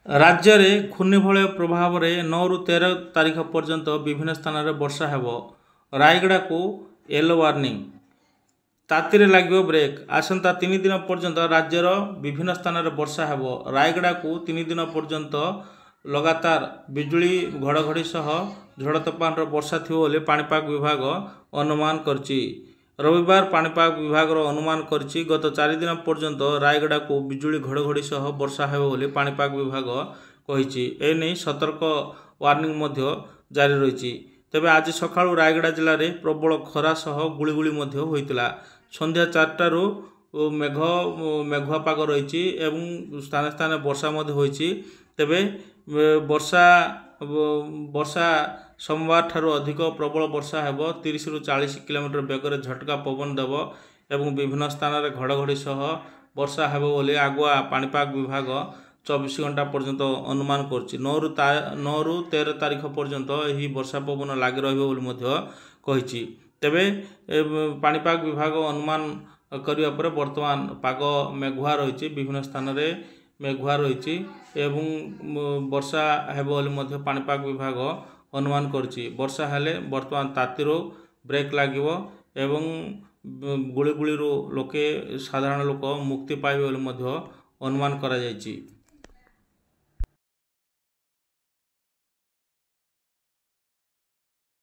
राज्य में घूर्णिझड़ प्रभाव में 9 ରୁ 13 तारीख पर्यंत विभिन्न स्थान में वर्षा हेब। रायगड़ा को येलो वार्निंग। ताती लगे ब्रेक। आसंता 3 दिन पर्यंत राज्यर विभिन्न स्थान में वर्षा हेब। रायगड़ा को 3 दिन पर्यंत लगातार बिजुली घड़घड़ी सह झड़ तोफान वर्षा थी बोली पाणीपाग विभाग अनुमान करछि। रविवार पाणीपाग विभाग अनुमान करछि गत 4 दिन पर्यंत रायगड़ा को बिजुली घड़घड़ी सह वर्षा हेब बोली पाणीपाग विभाग कहिछि। एने सतर्क वार्निंग मध्य जारी रही। तेबे आज सकाळु रायगड़ा जिले में प्रबल खरा सह गुड़गुड़ी होइतिला। संध्या 4टारू मेघुआ पाग रही एवं स्थान स्थान वर्षा होइछि। तेबे वर्षा सोमवार ठारू अधिक प्रबल वर्षा हेब। 30 ରୁ 40 किलोमीटर बेगर झटका पवन देव एवं विभिन्न स्थान में घड़घड़ी सह वर्षा हेब बोली आगुआ पाणीपाग विभाग 24 घंटा पर्यंत अनुमान करछि। 9 ରୁ 13 तारीख पर्यंत यही वर्षा पवन लगी रही। तेबे पाणीपाग विभाग अनुमान करिया परे वर्तमान पाग मेघुआ रही। विभिन्न स्थान में मेघुआ रही एवं वर्षा हेब बोली पाणीपाग विभाग अनुमान करछि। वर्षा हेले वर्तमान तातीरो ब्रेक लागिवो एवं गुड़ीगुड़ी लोके साधारण लोक मुक्ति पाइबे बोली अनुमान करा जायछि।